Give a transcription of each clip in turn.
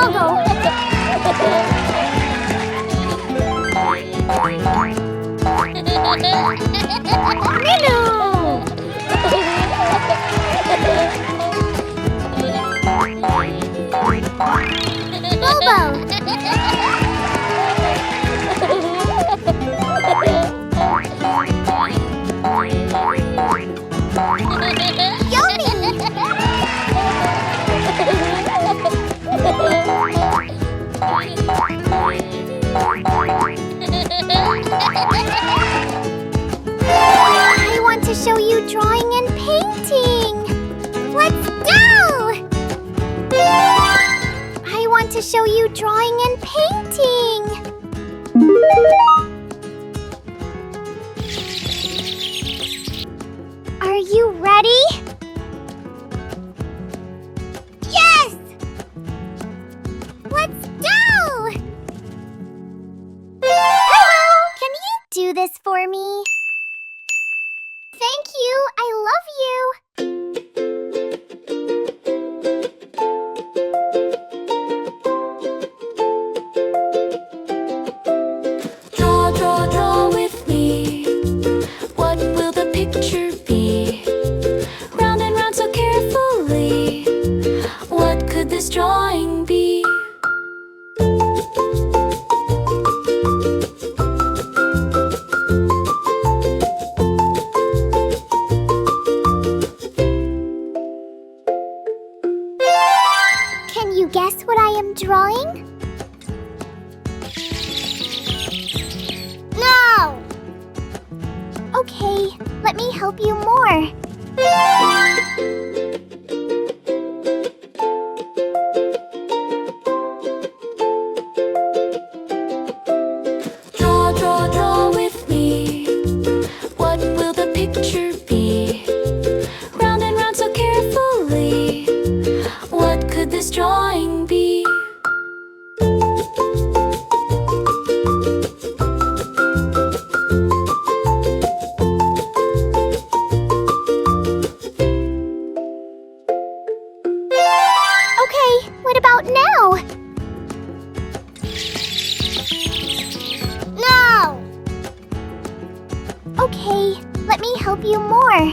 I'll go. Bobo. I want to show you drawing and painting. Let's go! I want to show you drawing and painting. Are you ready? Yes! Let's go! Hello! Can you do this for me? Thank you. I love you. Draw, draw, draw with me. What will the picture be? Round and round so carefully. What could this drawing be? Can you guess what I am drawing? No! Okay, let me help you more. Draw, draw, draw with me. What will the picture be? Round and round so carefully. What could this drawing be? Okay, what about now? No! Okay, let me help you more.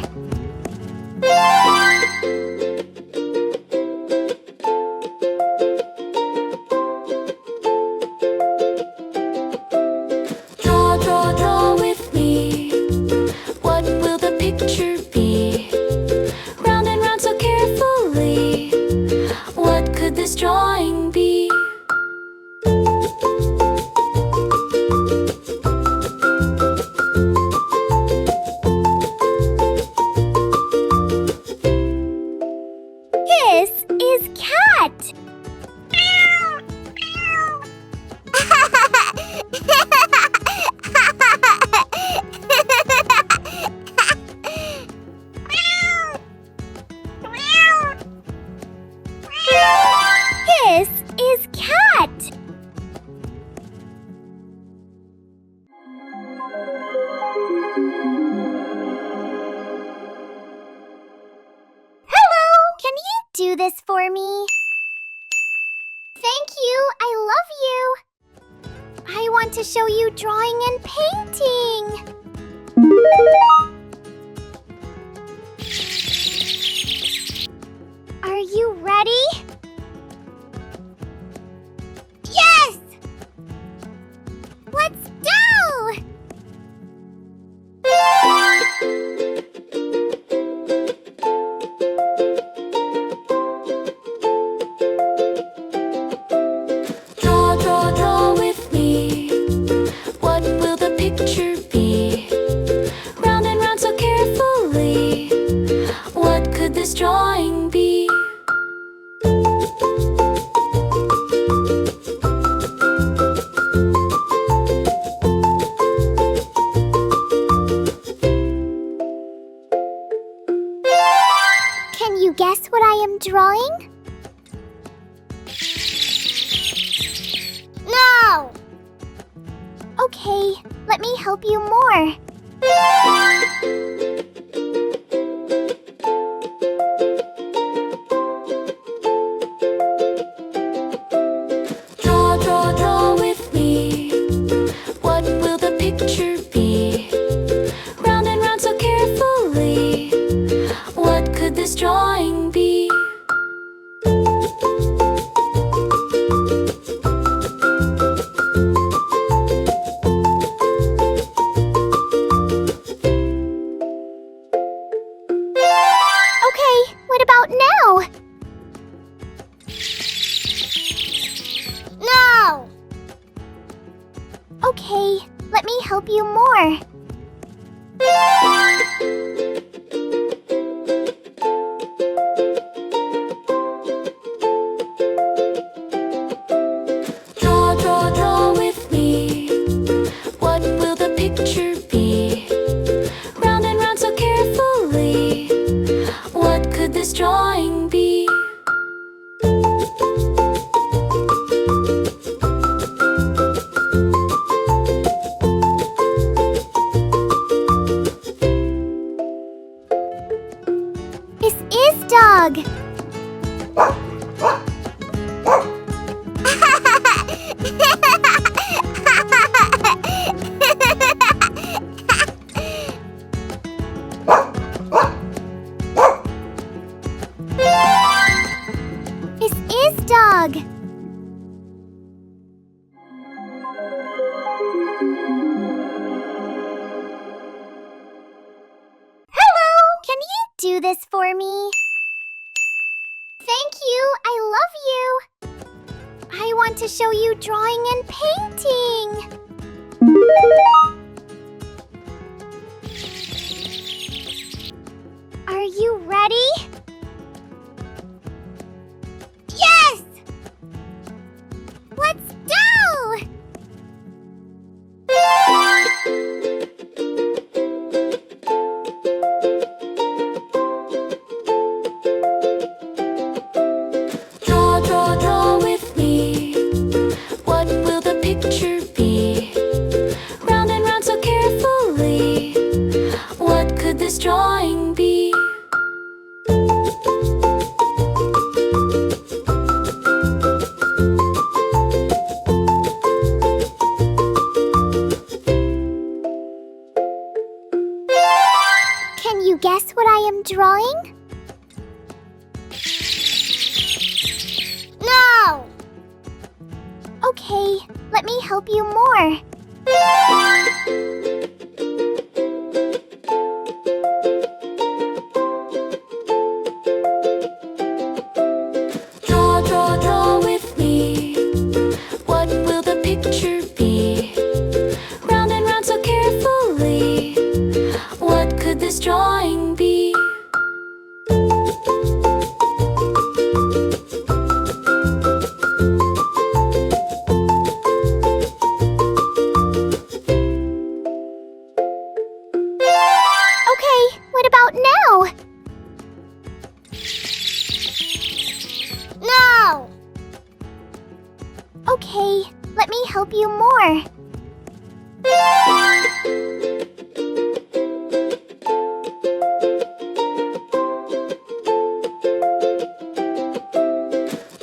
Draw, draw, draw with me. What will the picture be? Round and round so carefully. What could this drawing be? This is cat. This is cat. Hello! Can you do this for me? Thank you. I love you. I want to show you drawing and painting. Are you ready? Yes! Let's go! Draw, draw, draw with me. What will the picture be? Round and round so carefully. What could this drawing be? Can you guess what I am drawing? No! Okay, let me help you more. drawing be? Okay, what about now? No! Okay, let me help you more. Draw, draw, draw with me. What will the picture be? Round and round so carefully. What could this drawing be? This is dog. This is dog. Hello! Can you do this for me? Thank you. I love you. I want to show you drawing and painting. Are you ready? Yes! Let's go! Draw, draw, draw with me. What will the picture be? Round and round so carefully. What could this drawing be? Can you guess what I am drawing? No! Okay, let me help you more. Draw, draw, draw with me. What will the picture be? Round and round so carefully. What could this drawing be? Okay, what about now? No! Okay, let me help you more.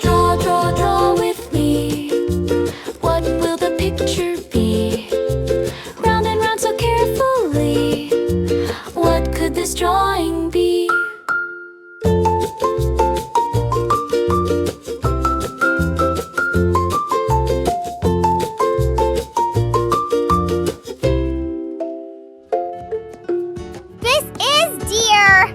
Draw, draw, draw with me. What will the picture be? Round and round so carefully. What could this drawing be? This is deer.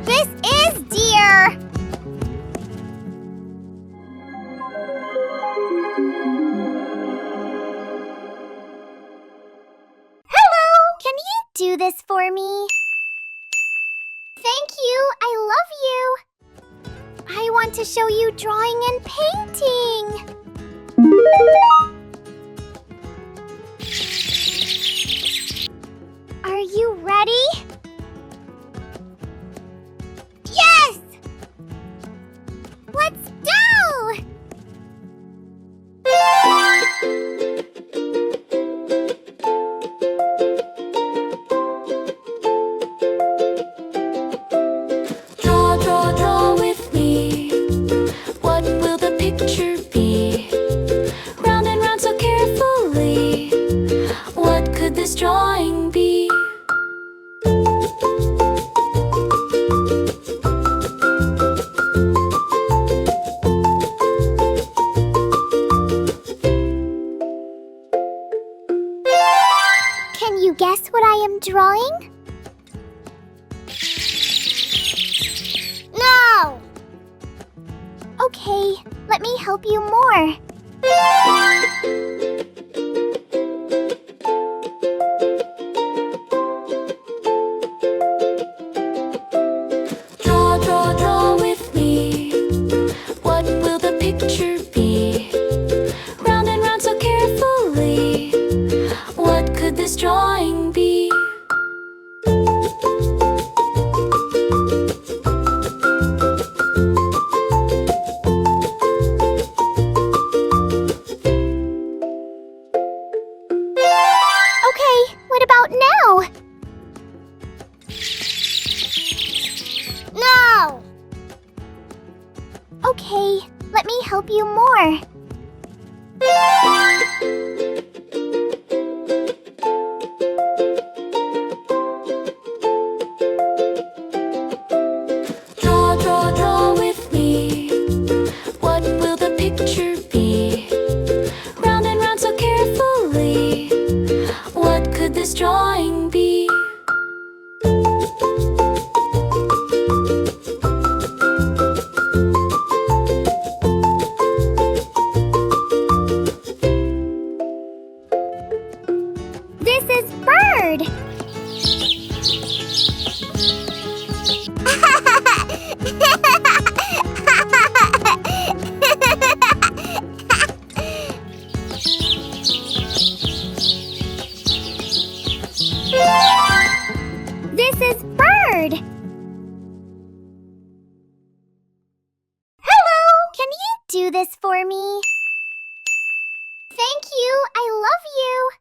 This is deer. Hello! Can you do this for me? Thank you. I love you. I want to show you drawing and painting. Are you ready? Yes! Let's go! Draw, draw, draw with help you more. Draw, draw, draw with me. What will the picture be? Round and round so carefully. What could this drawing be? Okay, what about now? No! Okay, let me help you more. Draw, draw, draw with me. What will the picture be? Round and round so carefully. What could this drawing be? This is bird. This is bird. Hello! Can you do this for me? Thank you. I love you.